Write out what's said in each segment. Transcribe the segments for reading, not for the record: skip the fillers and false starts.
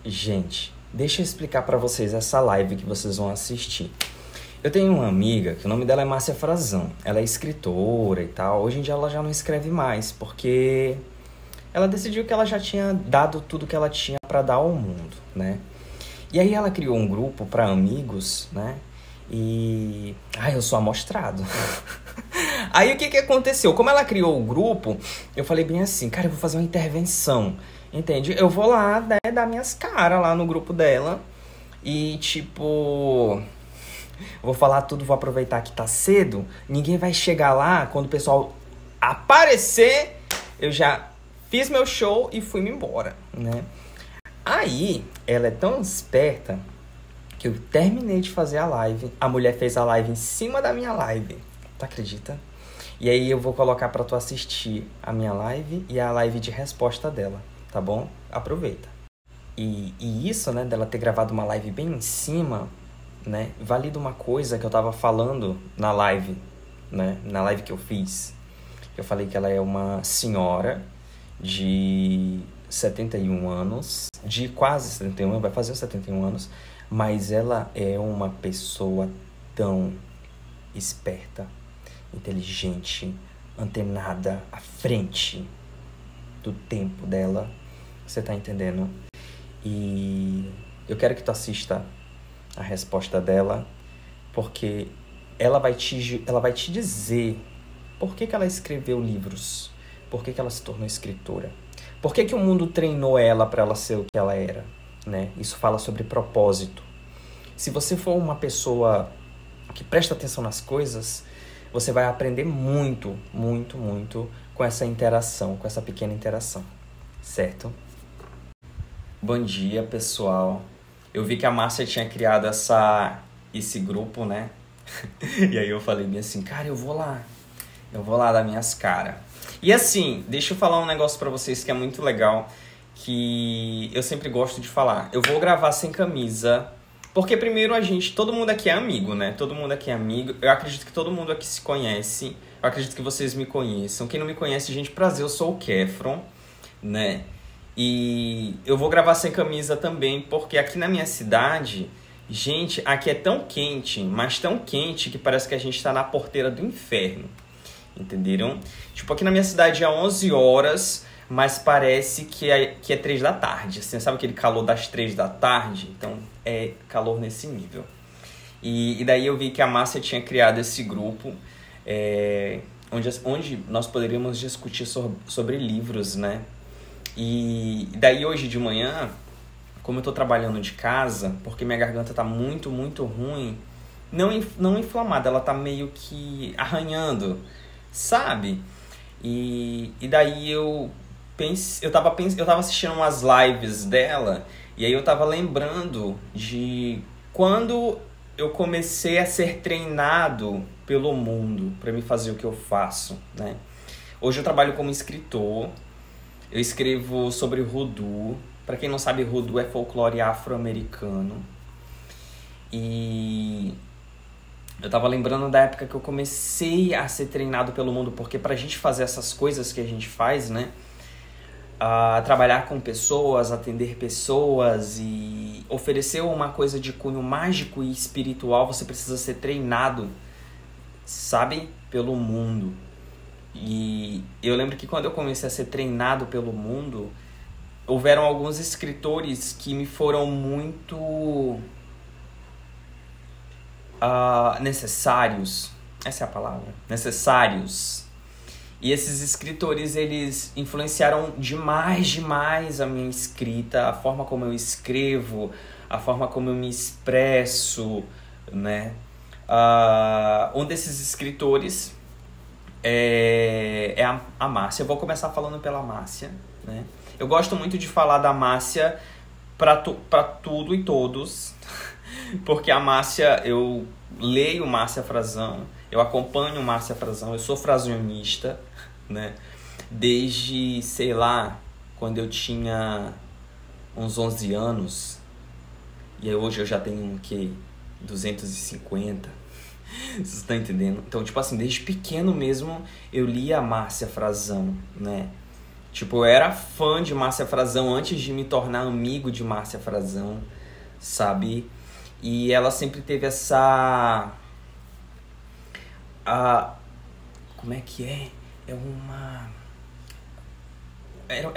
Gente, deixa eu explicar pra vocês essa live que vocês vão assistir. Eu tenho uma amiga, que o nome dela é Márcia Frazão. Ela é escritora e tal. Hoje em dia ela já não escreve mais, porque ela decidiu que ela já tinha dado tudo que ela tinha pra dar ao mundo, né? E aí ela criou um grupo pra amigos, né? E... Ai, eu sou amostrado. Aí o que aconteceu? Como ela criou o grupo, eu falei bem assim, cara, eu vou fazer uma intervenção, entende? Eu vou lá, né, dar minhas caras lá no grupo dela e, tipo, vou falar tudo, vou aproveitar que tá cedo, ninguém vai chegar lá, quando o pessoal aparecer, eu já fiz meu show e fui-me embora, né? Aí, ela é tão esperta que eu terminei de fazer a live, a mulher fez a live em cima da minha live, tu acredita? E aí eu vou colocar pra tu assistir a minha live e a live de resposta dela, tá bom? Aproveita. E isso, né, dela ter gravado uma live bem em cima, né, valida uma coisa que eu tava falando na live, né, na live que eu fiz. Eu falei que ela é uma senhora de 71 anos, de quase 71, vai fazer os 71 anos, mas ela é uma pessoa tão esperta, inteligente, antenada, à frente do tempo dela. Você tá entendendo? E eu quero que tu assista a resposta dela, porque ela vai te dizer por que ela escreveu livros, por que ela se tornou escritora, por que o mundo treinou ela para ela ser o que ela era, né? Isso fala sobre propósito. Se você for uma pessoa que presta atenção nas coisas, você vai aprender muito, muito, muito com essa interação, com essa pequena interação, certo? Bom dia, pessoal. Eu vi que a Márcia tinha criado esse grupo, né? E aí eu falei bem assim, cara, eu vou lá dar minhas caras. E assim, deixa eu falar um negócio pra vocês que é muito legal, que eu sempre gosto de falar. Eu vou gravar sem camisa, porque primeiro todo mundo aqui é amigo, né? Todo mundo aqui é amigo. Eu acredito que todo mundo aqui se conhece. Eu acredito que vocês me conheçam. Quem não me conhece, gente, prazer, eu sou o Kefron, né? E eu vou gravar sem camisa também, porque aqui na minha cidade, gente, aqui é tão quente, mas tão quente que parece que a gente tá na porteira do inferno. Entenderam? Tipo, aqui na minha cidade é 11 horas, mas parece que é 3 da tarde. Assim, sabe aquele calor das 3 da tarde? Então, é calor nesse nível. E daí eu vi que a Márcia tinha criado esse grupo, onde nós poderíamos discutir sobre livros, né? E daí hoje de manhã, como eu tô trabalhando de casa, porque minha garganta tá muito, muito ruim, não inflamada, ela tá meio que arranhando, sabe? E daí eu tava assistindo umas lives dela, e aí eu tava lembrando de quando eu comecei a ser treinado pelo mundo para me fazer o que eu faço, né? Hoje eu trabalho como escritor, eu escrevo sobre Voodoo. Para quem não sabe, Voodoo é folclore afro-americano. E eu tava lembrando da época que eu comecei a ser treinado pelo mundo, porque pra gente fazer essas coisas que a gente faz, né? Trabalhar com pessoas, atender pessoas e oferecer uma coisa de cunho mágico e espiritual, você precisa ser treinado, sabe? Pelo mundo. E eu lembro que quando eu comecei a ser treinado pelo mundo, houveram alguns escritores que me foram muito necessários. Essa é a palavra. Necessários. E esses escritores, eles influenciaram demais a minha escrita, a forma como eu escrevo, a forma como eu me expresso, né? Um desses escritores é a Márcia. Eu vou começar falando pela Márcia, né? Eu gosto muito de falar da Márcia pra tudo e todos, porque a Márcia, eu leio Márcia Frazão, eu acompanho Márcia Frazão, eu sou frazionista, né? Desde, sei lá, quando eu tinha uns 11 anos, e aí hoje eu já tenho, 250. Vocês estão entendendo? Então, tipo assim, desde pequeno mesmo eu li a Márcia Frazão, né? Tipo, eu era fã de Márcia Frazão antes de me tornar amigo de Márcia Frazão, sabe? E ela sempre teve essa... como é que é? É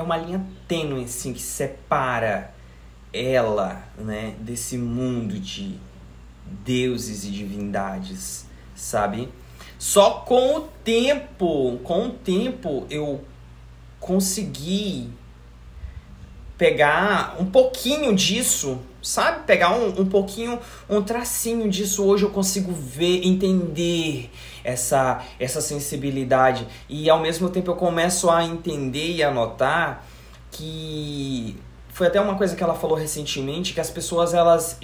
uma linha tênue, assim, que separa ela, né, desse mundo de deuses e divindades, sabe? Só com o tempo eu consegui pegar um pouquinho disso, sabe? Pegar um pouquinho, um tracinho disso. Hoje eu consigo ver, entender essa sensibilidade. E ao mesmo tempo eu começo a entender e a notar que... Foi até uma coisa que ela falou recentemente, que as pessoas elas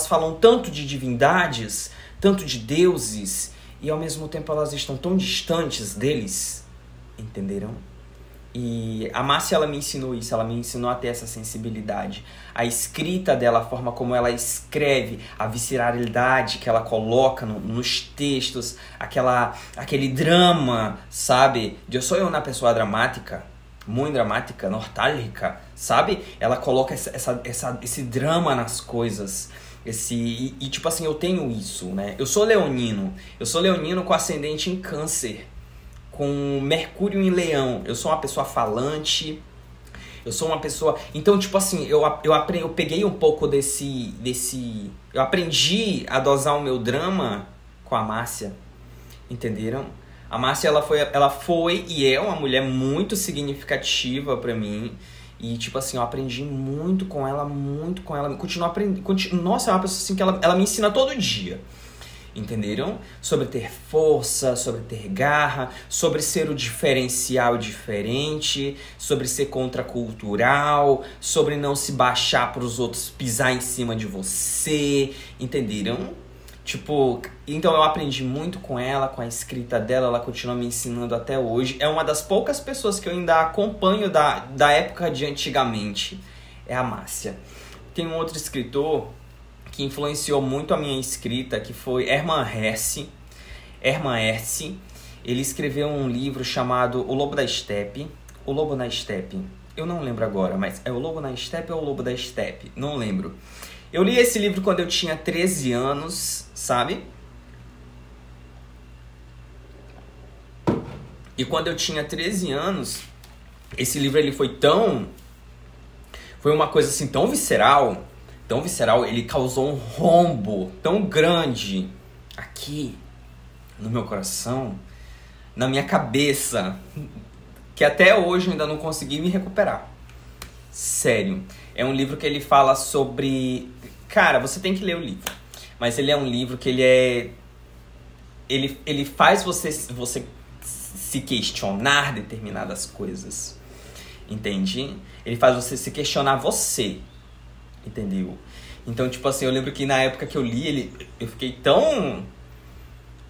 falam tanto de divindades, tanto de deuses, e ao mesmo tempo elas estão tão distantes deles, entenderam? E a Márcia, ela me ensinou isso, ela me ensinou a ter essa sensibilidade. A escrita dela, a forma como ela escreve, a visceralidade que ela coloca nos textos, aquele drama, sabe? Eu sou eu na pessoa dramática, muito dramática, nostálgica, sabe? Ela coloca esse drama nas coisas. E tipo assim, eu tenho isso, né? Eu sou leonino com ascendente em Câncer, com Mercúrio em Leão. Eu sou uma pessoa falante, eu sou uma pessoa... Então, tipo assim, eu peguei um pouco desse... Eu aprendi a dosar o meu drama com a Márcia, entenderam? A Márcia, ela foi e é uma mulher muito significativa pra mim. E, tipo assim, eu aprendi muito com ela. Continuo aprendendo. Nossa, é uma pessoa assim que ela me ensina todo dia. Entenderam? Sobre ter força, sobre ter garra, sobre ser o diferencial diferente, sobre ser contracultural, sobre não se baixar para os outros pisar em cima de você. Entenderam? Tipo, então eu aprendi muito com ela, com a escrita dela, ela continua me ensinando até hoje. É uma das poucas pessoas que eu ainda acompanho da época de antigamente. É a Márcia. Tem um outro escritor que influenciou muito a minha escrita, que foi Hermann Hesse. Hermann Hesse, ele escreveu um livro chamado O Lobo da Steppe. O Lobo na Steppe. Eu não lembro agora, mas é O Lobo na Steppe ou O Lobo da Steppe? Não lembro. Eu li esse livro quando eu tinha 13 anos, sabe? E quando eu tinha 13 anos, esse livro ele foi uma coisa assim tão visceral, ele causou um rombo tão grande aqui no meu coração, na minha cabeça, que até hoje eu ainda não consegui me recuperar. Sério. É um livro que ele fala sobre... Cara, você tem que ler o livro. Mas ele é um livro que ele faz você se questionar determinadas coisas. Entende? Ele faz você se questionar você. Entendeu? Então, tipo assim, eu lembro que na época que eu li ele, eu fiquei tão...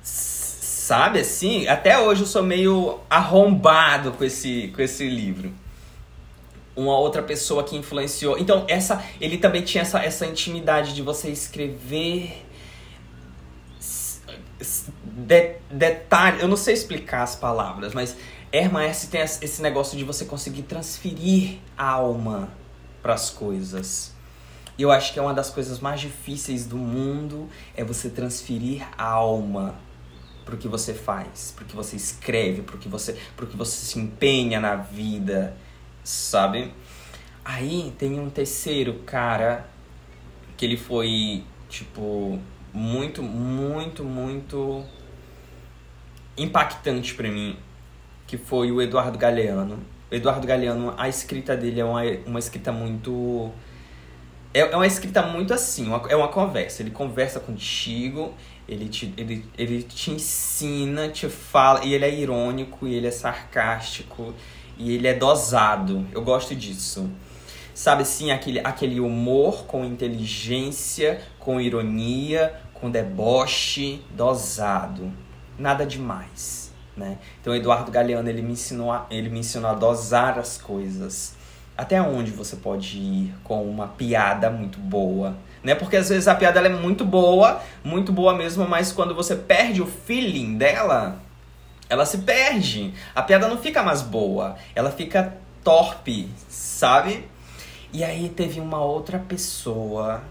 Sabe, assim? Até hoje eu sou meio arrombado com esse livro. Uma outra pessoa que influenciou... Então, ele também tinha essa intimidade de você escrever... detalhe, eu não sei explicar as palavras, mas Hermann Hesse tem esse negócio de você conseguir transferir a alma para as coisas. E eu acho que é uma das coisas mais difíceis do mundo, é você transferir a alma pro que você faz, pro que você escreve, pro que você se empenha na vida, sabe? Aí tem um terceiro cara que ele foi, tipo, muito, muito, muito impactante pra mim, que foi o Eduardo Galeano. O Eduardo Galeano, a escrita dele é uma escrita muito... É uma escrita muito assim, é uma conversa. Ele conversa contigo, ele te ensina, te fala, e ele é irônico, e ele é sarcástico, e ele é dosado. Eu gosto disso. Sabe assim, aquele humor com inteligência, com ironia, com deboche, dosado. Nada demais, né? Então, o Eduardo Galeano, ele me ensinou a dosar as coisas. Até onde você pode ir com uma piada muito boa, né? Porque às vezes a piada ela é muito boa mesmo, mas quando você perde o feeling dela, ela se perde. A piada não fica mais boa, ela fica torpe, sabe? E aí teve uma outra pessoa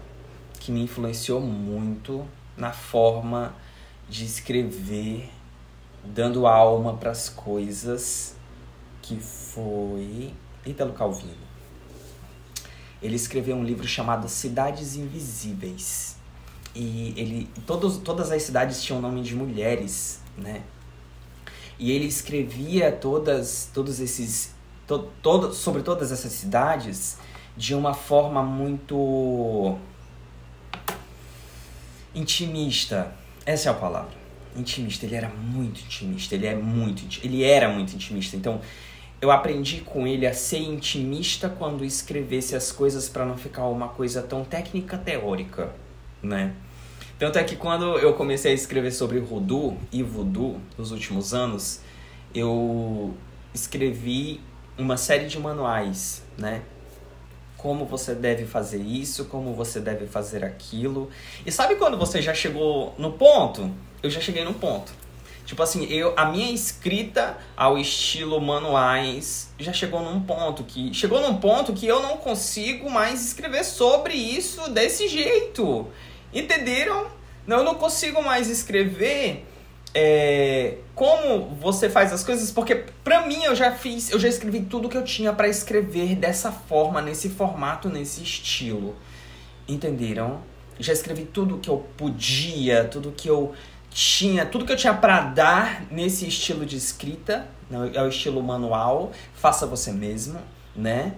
que me influenciou muito na forma de escrever, dando alma para as coisas, que foi Ítalo Calvino. Ele escreveu um livro chamado Cidades Invisíveis. E todas as cidades tinham nome de mulheres, né? E ele escrevia sobre todas essas cidades de uma forma muito intimista. Essa é a palavra. Intimista. Ele era muito intimista. Ele era muito intimista. Então, eu aprendi com ele a ser intimista quando escrevesse as coisas para não ficar uma coisa tão técnica teórica, né? Tanto é que quando eu comecei a escrever sobre Hoodoo e Voodoo nos últimos anos, eu escrevi uma série de manuais, né? Como você deve fazer isso, como você deve fazer aquilo. E sabe quando você já chegou no ponto? Eu já cheguei no ponto. Tipo assim, a minha escrita ao estilo manuais já chegou num ponto que eu não consigo mais escrever sobre isso desse jeito. Entenderam? Eu não consigo mais escrever como você faz as coisas, porque pra mim eu já escrevi tudo que eu tinha pra escrever dessa forma, nesse formato, nesse estilo. Entenderam? Já escrevi tudo que eu podia, tudo que eu tinha pra dar nesse estilo de escrita, é o estilo manual, faça você mesmo, né?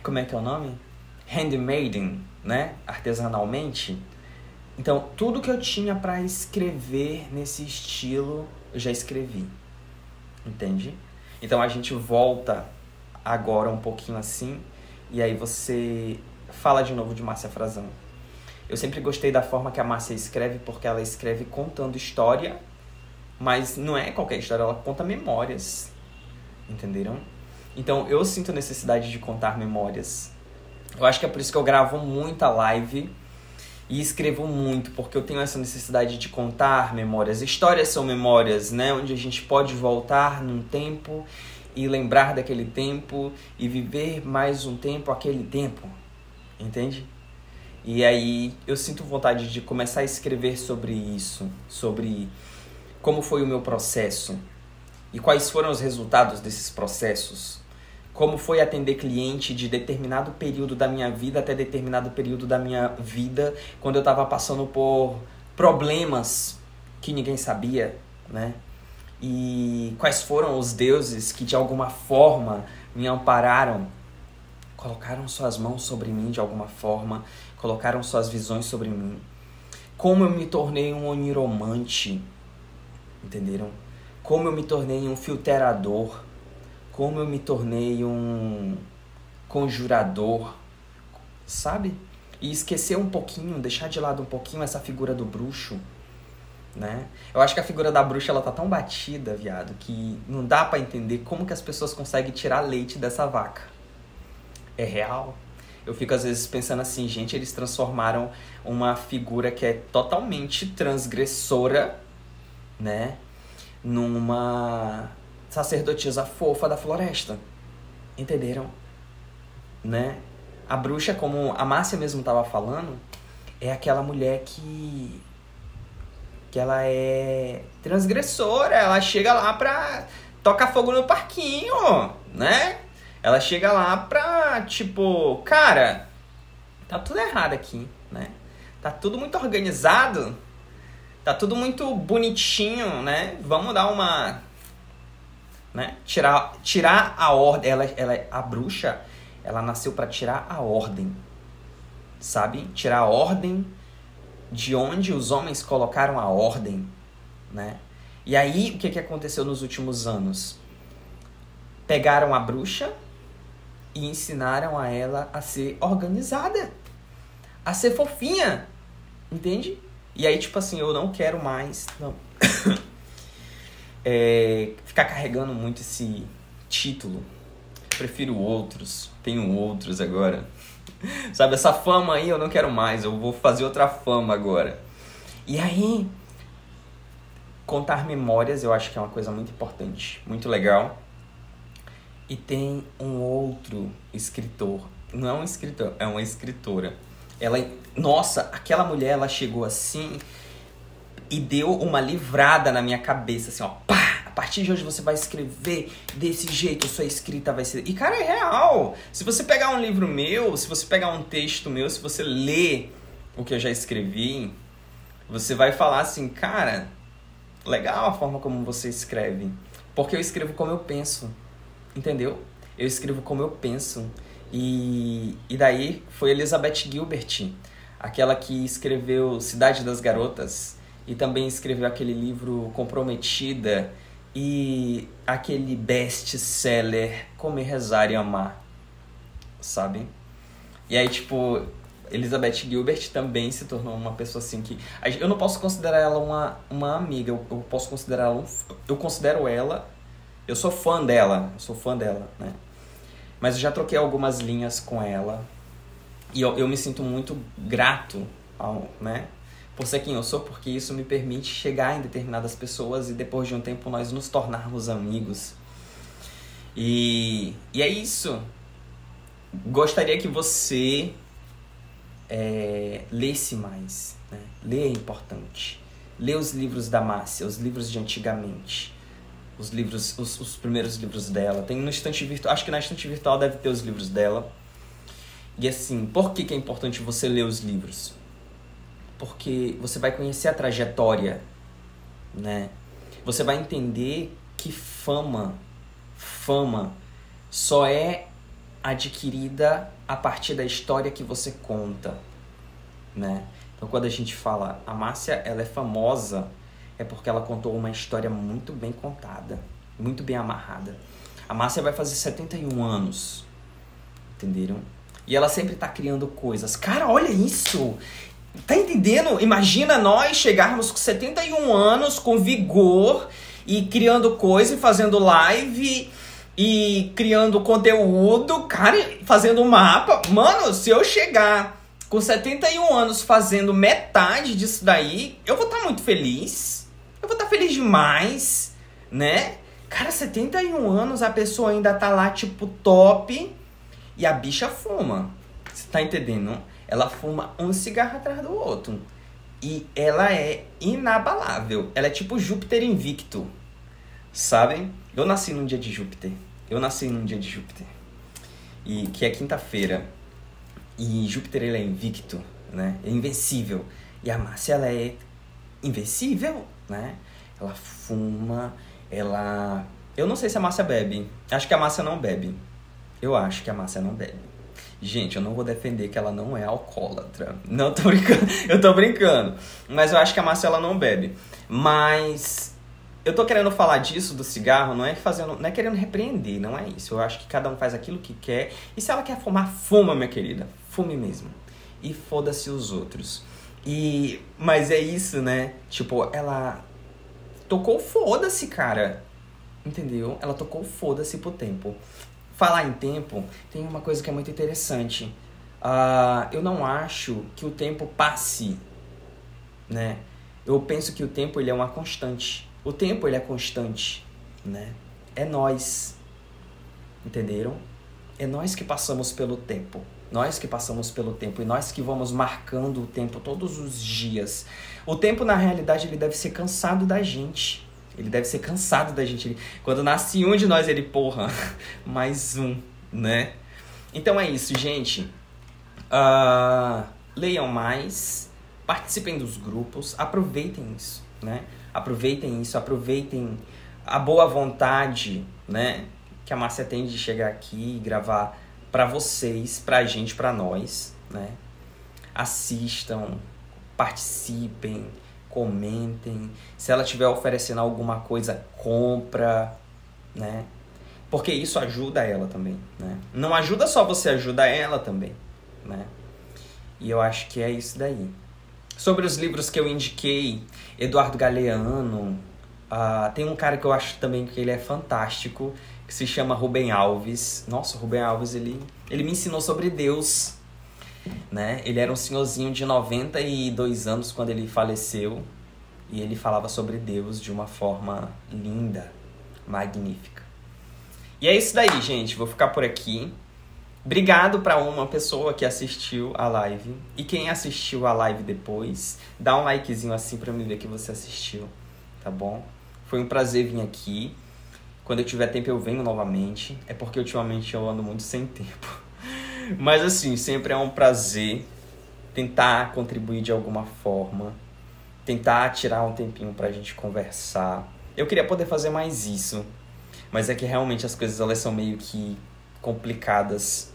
Como é que é o nome? Handmaiden, né? Artesanalmente. Então, tudo que eu tinha pra escrever nesse estilo, eu já escrevi. Entende? Então, a gente volta agora um pouquinho assim, e aí você fala de novo de Márcia Frazão. Eu sempre gostei da forma que a Márcia escreve, porque ela escreve contando história, mas não é qualquer história, ela conta memórias. Entenderam? Então, eu sinto necessidade de contar memórias. Eu acho que é por isso que eu gravo muita live e escrevo muito, porque eu tenho essa necessidade de contar memórias. Histórias são memórias, né? Onde a gente pode voltar num tempo e lembrar daquele tempo e viver mais um tempo aquele tempo. Entende? E aí eu sinto vontade de começar a escrever sobre isso, sobre como foi o meu processo e quais foram os resultados desses processos. Como foi atender cliente de determinado período da minha vida até determinado período da minha vida, quando eu estava passando por problemas que ninguém sabia, né? E quais foram os deuses que de alguma forma me ampararam, colocaram suas mãos sobre mim de alguma forma, colocaram suas visões sobre mim. Como eu me tornei um oniromante, entenderam? Como eu me tornei um filtrador, como eu me tornei um conjurador, sabe? E esquecer um pouquinho, deixar de lado um pouquinho essa figura do bruxo, né? Eu acho que a figura da bruxa, ela tá tão batida, viado, que não dá pra entender como que as pessoas conseguem tirar leite dessa vaca. É real? Eu fico às vezes pensando assim, gente, eles transformaram uma figura que é totalmente transgressora, né? Numa sacerdotisa fofa da floresta. Entenderam? Né? A bruxa, como a Márcia mesmo estava falando, é aquela mulher que ela é transgressora. Ela chega lá pra tocar fogo no parquinho, né? Ela chega lá pra, tipo, cara, tá tudo errado aqui, né? Tá tudo muito organizado, tá tudo muito bonitinho, né? Vamos dar uma... né? Tirar a ordem. A bruxa, ela nasceu pra tirar a ordem, sabe? Tirar a ordem de onde os homens colocaram a ordem, né? E aí, o que aconteceu nos últimos anos? Pegaram a bruxa e ensinaram a ela a ser organizada, a ser fofinha, entende? E aí, tipo assim, eu não quero mais ficar carregando muito esse título. Prefiro outros, tenho outros agora. Sabe, essa fama aí eu não quero mais, eu vou fazer outra fama agora. E aí, contar memórias, eu acho que é uma coisa muito importante, muito legal. E tem um outro escritor, não é um escritor, é uma escritora. Nossa, aquela mulher, ela chegou assim e deu uma livrada na minha cabeça, assim, ó, pá! A partir de hoje você vai escrever desse jeito, sua escrita vai ser... E, cara, é real! Se você pegar um livro meu, se você pegar um texto meu, se você ler o que eu já escrevi, você vai falar assim, cara, legal a forma como você escreve. Porque eu escrevo como eu penso, entendeu? Eu escrevo como eu penso. E daí foi Elizabeth Gilbert, aquela que escreveu Cidade das Garotas e também escreveu aquele livro Comprometida e aquele best-seller Comer, Rezar e Amar, sabe? E aí, tipo, Elizabeth Gilbert também se tornou uma pessoa assim que... Eu não posso considerar ela uma amiga, eu posso considerar ela... Eu considero ela... Eu sou fã dela, né? Mas eu já troquei algumas linhas com ela. E eu me sinto muito grato, né? Por ser quem eu sou, porque isso me permite chegar em determinadas pessoas e depois de um tempo nós nos tornarmos amigos. E é isso. Gostaria que você lesse mais, né? Ler é importante. Lê os livros da Márcia, os livros de antigamente. Os livros, os primeiros livros dela. Tem no estante virtual, acho que na estante virtual deve ter os livros dela. E assim, por que é importante você ler os livros? Porque você vai conhecer a trajetória, né? Você vai entender que fama só é adquirida a partir da história que você conta, né? Então, quando a gente fala, a Márcia, ela é famosa, é porque ela contou uma história muito bem contada, muito bem amarrada. A Márcia vai fazer 71 anos, entenderam? E ela sempre tá criando coisas. Cara, olha isso! Tá entendendo? Imagina nós chegarmos com 71 anos, com vigor, e criando coisa, e fazendo live, e criando conteúdo, cara, fazendo mapa. Mano, se eu chegar com 71 anos fazendo metade disso daí, eu vou estar muito feliz. Eu vou estar feliz demais, né? Cara, 71 anos, a pessoa ainda tá lá, tipo, top, e a bicha fuma. Você tá entendendo? Ela fuma um cigarro atrás do outro. E ela é inabalável. Ela é tipo Júpiter invicto. Sabem? Eu nasci num dia de Júpiter. E que é quinta-feira. E Júpiter, ele é invicto, né? É invencível. E a Márcia, ela é invencível, né? Ela fuma, ela... Eu não sei se a Márcia bebe. Acho que a Márcia não bebe. Eu acho que a Márcia não bebe. Gente, eu não vou defender que ela não é alcoólatra. Não, tô brincando. Eu tô brincando. Mas eu acho que a Márcia, ela não bebe. Mas eu tô querendo falar disso, do cigarro, não é querendo repreender, não é isso. Eu acho que cada um faz aquilo que quer. E se ela quer fumar, fuma, minha querida. Fume mesmo. E foda-se os outros. Mas é isso, né? Tipo, ela tocou foda-se, cara. Entendeu? Ela tocou foda-se pro tempo. Falar em tempo, tem uma coisa que é muito interessante. Eu não acho que o tempo passe, né? Eu penso que o tempo, ele é uma constante. O tempo, ele é constante, né? É nós, entenderam? É nós que passamos pelo tempo. Nós que passamos pelo tempo e nós que vamos marcando o tempo todos os dias. O tempo, na realidade, ele deve ser cansado da gente. Ele deve ser cansado da gente. Quando nasce um de nós, ele, porra, mais um, né? Então é isso, gente. Leiam mais, participem dos grupos, aproveitem isso, né? Aproveitem a boa vontade, né? Que a Márcia tem de chegar aqui e gravar pra vocês, pra gente, pra nós, né? Assistam, participem, comentem. Se ela estiver oferecendo alguma coisa, compra, né? Porque isso ajuda ela também, né? Não ajuda só você, ajuda ela também, né? E eu acho que é isso daí. Sobre os livros que eu indiquei, Eduardo Galeano, tem um cara que eu acho também que ele é fantástico, que se chama Rubem Alves. Nossa, o Rubem Alves, ele me ensinou sobre Deus, né? Ele era um senhorzinho de 92 anos quando ele faleceu. e ele falava sobre Deus de uma forma linda, magnífica. E é isso daí, gente. Vou ficar por aqui. Obrigado para uma pessoa que assistiu a live. E quem assistiu a live depois, dá um likezinho assim para me ver que você assistiu, tá bom? Foi um prazer vir aqui. Quando eu tiver tempo eu venho novamente. É porque ultimamente eu ando muito sem tempo. Mas assim, sempre é um prazer tentar contribuir de alguma forma. Tentar tirar um tempinho pra gente conversar. Eu queria poder fazer mais isso. Mas é que realmente as coisas elas são meio que complicadas.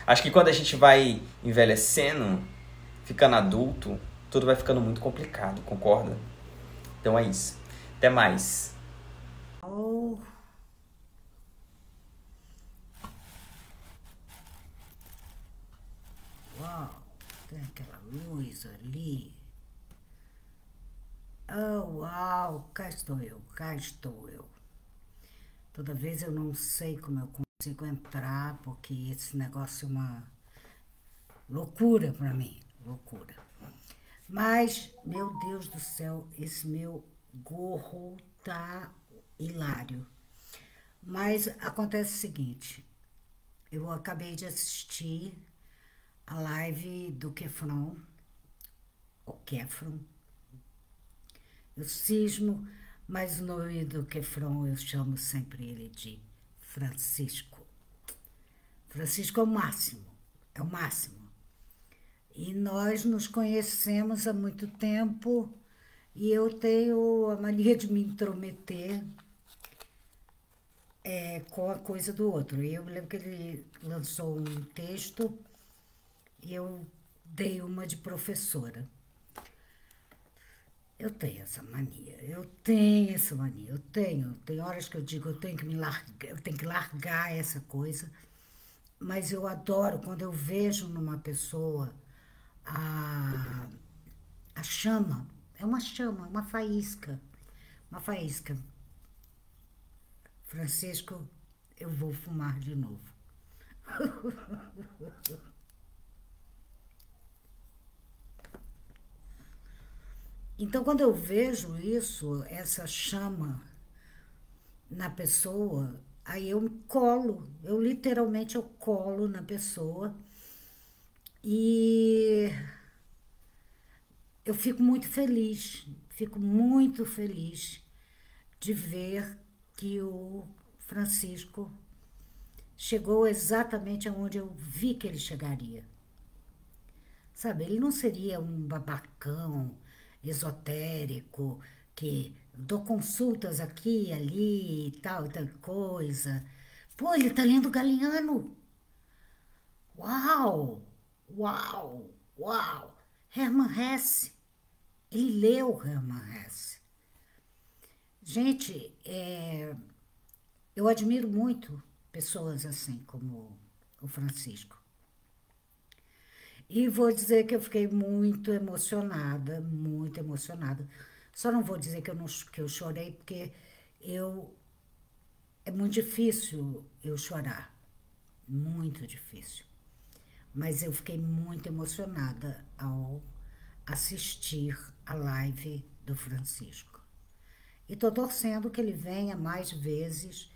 Acho que quando a gente vai envelhecendo, ficando adulto, tudo vai ficando muito complicado, concorda? Então é isso. Até mais. Oh, uau, tem aquela luz ali. Oh, uau, cá estou eu, cá estou eu. Toda vez eu não sei como eu consigo entrar, porque esse negócio é uma loucura para mim, loucura. Mas, meu Deus do céu, esse meu gorro tá hilário. Mas acontece o seguinte, eu acabei de assistir a live do Kefron, o Kefron. Eu cismo, mas no nome do Kefron eu chamo sempre ele de Francisco. Francisco é o máximo, é o máximo. E nós nos conhecemos há muito tempo e eu tenho a mania de me intrometer com a coisa do outro. Eu me lembro que ele lançou um texto e eu dei uma de professora. Eu tenho essa mania, Tem horas que eu digo, eu tenho que largar essa coisa, mas eu adoro quando eu vejo numa pessoa a, a chama, uma faísca. Francisco, eu vou fumar de novo. Então, quando eu vejo isso, essa chama na pessoa, aí eu colo, eu colo na pessoa e eu fico muito feliz de ver que o Francisco chegou exatamente aonde eu vi que ele chegaria. Sabe, ele não seria um babacão esotérico que dou consultas aqui e ali e tal coisa. Pô, ele tá lendo Galiano. Uau, uau, uau. Hermann Hesse. Ele leu Hermann Hesse. Gente, eu admiro muito pessoas assim como o Francisco. E vou dizer que eu fiquei muito emocionada, muito emocionada. Só não vou dizer que que eu chorei, porque eu, é muito difícil eu chorar, muito difícil. Mas eu fiquei muito emocionada ao assistir a live do Francisco. E estou torcendo que ele venha mais vezes,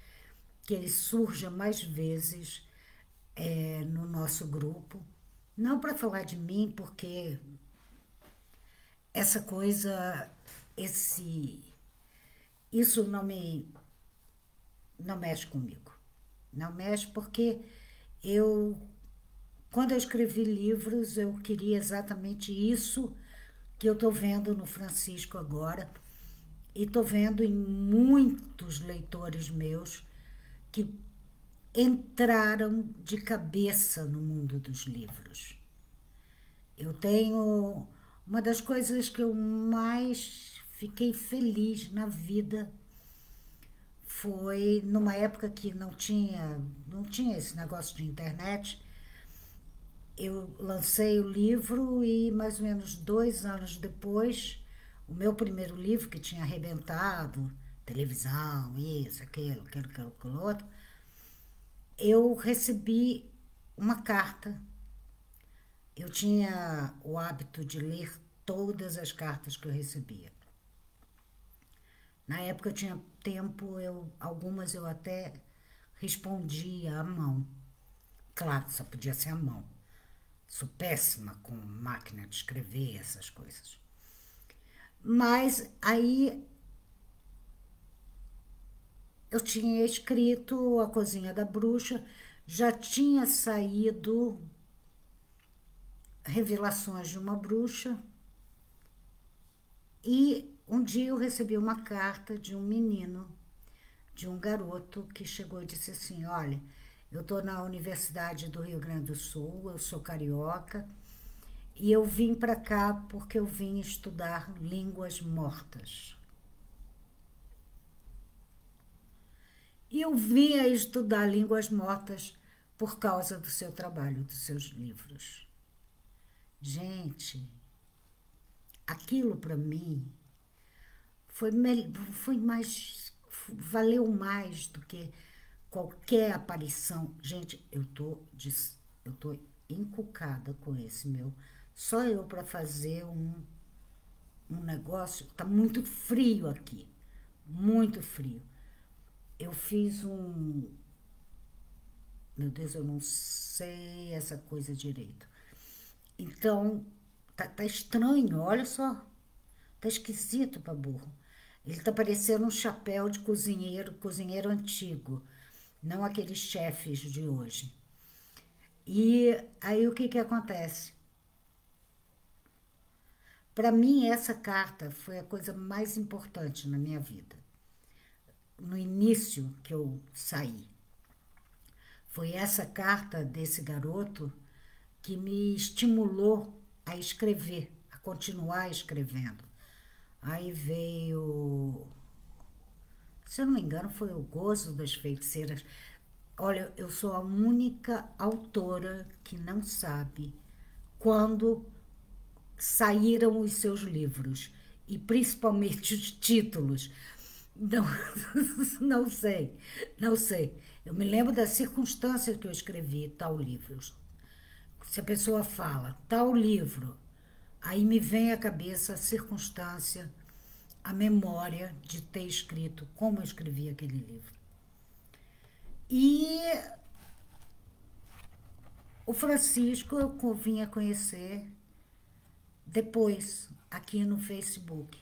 que ele surja mais vezes no nosso grupo. Não para falar de mim, porque essa coisa, isso não mexe comigo. Não mexe porque eu, quando eu escrevi livros, eu queria exatamente isso que eu estou vendo no Francisco agora. E estou vendo em muitos leitores meus que entraram de cabeça no mundo dos livros. Eu tenho uma das coisas que eu mais fiquei feliz na vida foi numa época que não tinha esse negócio de internet. Eu lancei o livro e mais ou menos 2 anos depois, o meu primeiro livro, que tinha arrebentado, televisão, isso, aquilo, outro, eu recebi uma carta. Eu tinha o hábito de ler todas as cartas que eu recebia. Na época eu tinha tempo, algumas eu até respondia à mão. Claro, só podia ser à mão. Sou péssima com máquina de escrever, essas coisas. Mas aí eu tinha escrito A Cozinha da Bruxa, já tinha saído Revelações de uma Bruxa, e um dia eu recebi uma carta de um menino, de um garoto que chegou e disse assim: olha, eu estou na Universidade do Rio Grande do Sul, eu sou carioca, e eu vim para cá porque eu vim estudar línguas mortas. E eu vinha estudar línguas mortas por causa do seu trabalho, dos seus livros. Gente, aquilo para mim foi mais, valeu mais do que qualquer aparição. Gente, eu tô encucada com esse meu. Só eu para fazer um negócio. Tá muito frio aqui, muito frio. Eu fiz um. Meu Deus, eu não sei essa coisa direito. Então, tá estranho, olha só. Tá esquisito para burro. Ele tá parecendo um chapéu de cozinheiro, cozinheiro antigo, não aqueles chefes de hoje. E aí o que que acontece? Para mim, essa carta foi a coisa mais importante na minha vida. No início que eu saí. Foi essa carta desse garoto que me estimulou a escrever, a continuar escrevendo. Aí veio, se eu não me engano, foi O Gozo das Feiticeiras. Olha, eu sou a única autora que não sabe quando saíram os seus livros, e principalmente os títulos. Não, não sei, não sei. Eu me lembro da circunstância que eu escrevi tal livro. Se a pessoa fala tal livro, aí me vem à cabeça a circunstância, a memória de ter escrito como eu escrevi aquele livro. E o Francisco eu vim a conhecer depois, aqui no Facebook.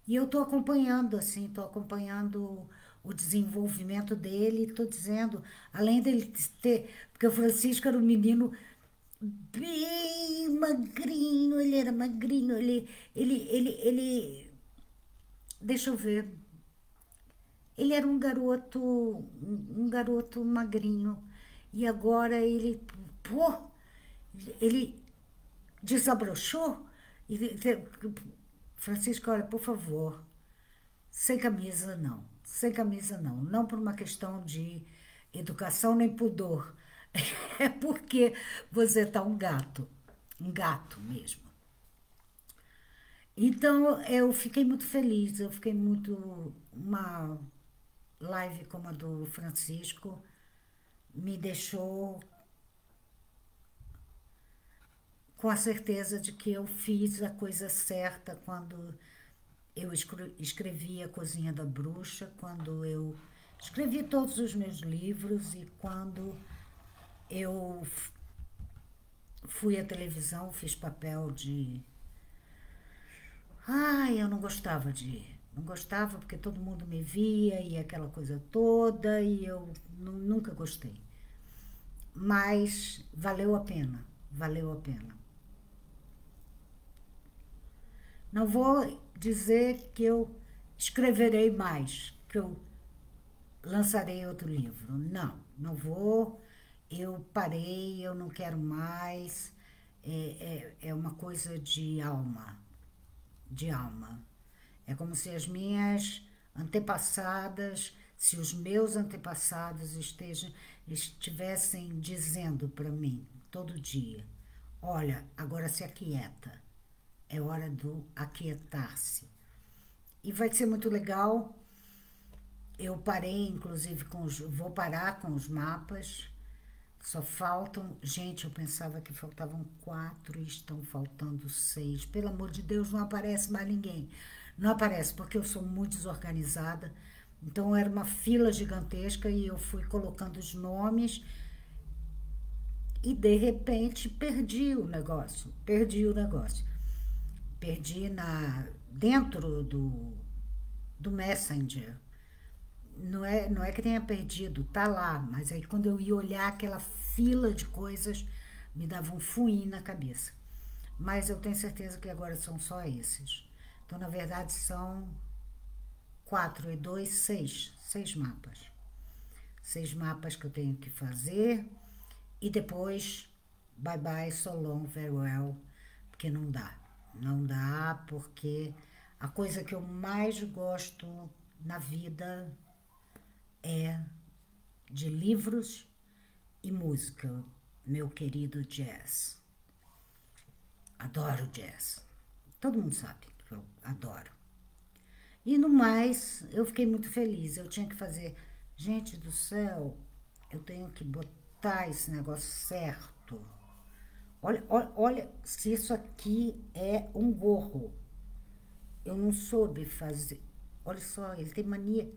E eu estou acompanhando, assim, estou acompanhando o desenvolvimento dele, estou dizendo, além dele ter. Porque o Francisco era um menino bem magrinho, ele era magrinho, ele deixa eu ver, ele era um garoto magrinho, e agora ele, pô, ele desabrochou. E, Francisco, olha, por favor, sem camisa não, sem camisa não, não por uma questão de educação nem pudor, é porque você tá um gato mesmo. Então eu fiquei muito feliz, eu fiquei muito. Uma live como a do Francisco me deixou com a certeza de que eu fiz a coisa certa quando eu escrevi A Cozinha da Bruxa, quando eu escrevi todos os meus livros e quando eu fui à televisão, fiz papel de. Ai, eu não gostava de ir. Não gostava porque todo mundo me via e aquela coisa toda e eu nunca gostei. Mas valeu a pena, valeu a pena. Não vou dizer que eu escreverei mais, que eu lançarei outro livro. Não, não vou. Eu parei, eu não quero mais. É uma coisa de alma, de alma. É como se as minhas antepassadas, se os meus antepassados estivessem dizendo para mim todo dia: olha, agora se aquieta, é hora do aquietar-se. E vai ser muito legal. Eu parei, inclusive, vou parar com os mapas. Só faltam. Gente, eu pensava que faltavam 4 e estão faltando 6. Pelo amor de Deus, não aparece mais ninguém. Não aparece, porque eu sou muito desorganizada. Então era uma fila gigantesca e eu fui colocando os nomes e de repente perdi o negócio. Perdi dentro do Messenger. Não é que tenha perdido, tá lá, mas aí quando eu ia olhar aquela fila de coisas, me dava um fuim na cabeça. Mas eu tenho certeza que agora são só esses. Então, na verdade, são 4 e 2, 6. 6 mapas. 6 mapas que eu tenho que fazer. E depois, bye bye, so long, farewell, porque não dá. Não dá porque a coisa que eu mais gosto na vida é de livros e música, meu querido jazz. Adoro jazz. Todo mundo sabe que eu adoro. E no mais, eu fiquei muito feliz. Eu tinha que fazer, gente do céu, eu tenho que botar esse negócio certo. Olha, se isso aqui é um gorro. Eu não soube fazer. Olha só, ele tem mania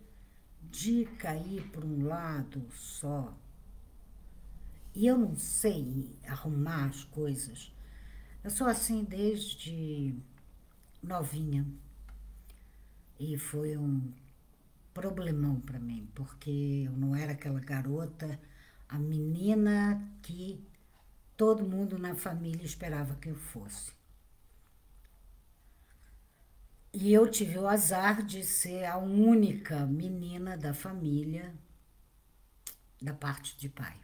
de cair por um lado só. E eu não sei arrumar as coisas. Eu sou assim desde novinha. E foi um problemão para mim, porque eu não era aquela garota, a menina que todo mundo na família esperava que eu fosse. E eu tive o azar de ser a única menina da família da parte de pai.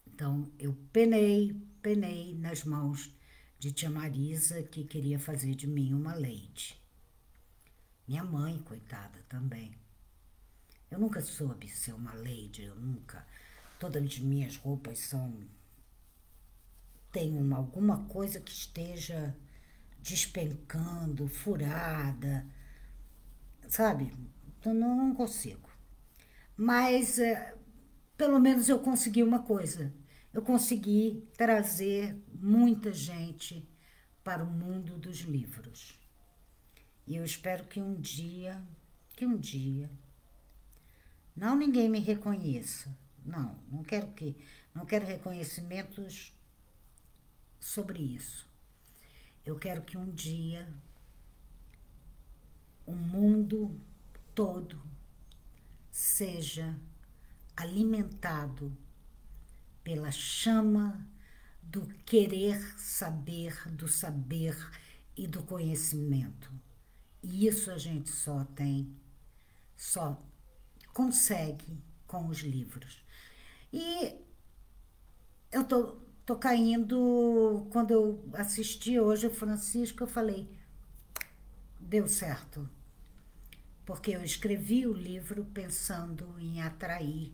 Então, eu penei nas mãos de tia Marisa, que queria fazer de mim uma lady. Minha mãe, coitada, também. Eu nunca soube ser uma lady, eu nunca. Todas as minhas roupas tem alguma coisa que esteja despencando, furada, sabe? Então, não consigo. Mas, pelo menos eu consegui uma coisa. Eu consegui trazer muita gente para o mundo dos livros. E eu espero que um dia, não ninguém me reconheça. Não quero reconhecimentos sobre isso. Eu quero que um dia o mundo todo seja alimentado pela chama do querer saber, do saber e do conhecimento. E isso a gente só consegue com os livros. E eu tô caindo, quando eu assisti hoje o Francisco, eu falei, deu certo. Porque eu escrevi o livro pensando em atrair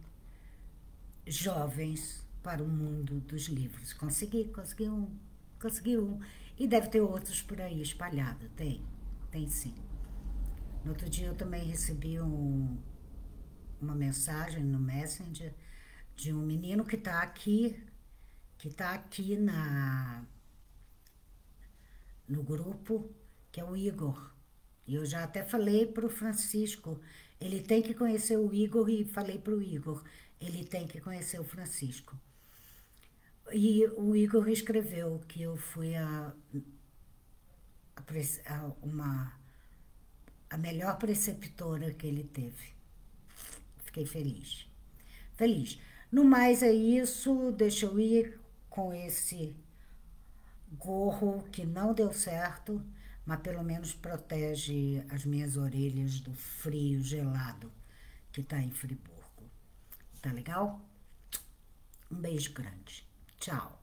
jovens para o mundo dos livros. Consegui um. E deve ter outros por aí espalhados, tem sim. No outro dia eu também recebi uma mensagem no Messenger de um menino que está aqui no grupo, que é o Igor. E eu já até falei para o Francisco, ele tem que conhecer o Igor, e falei para o Igor, ele tem que conhecer o Francisco. E o Igor escreveu que eu fui a melhor preceptora que ele teve. Fiquei feliz. No mais é isso, deixa eu ir com esse gorro que não deu certo, mas pelo menos protege as minhas orelhas do frio gelado que tá em Friburgo. Tá legal? Um beijo grande. Tchau.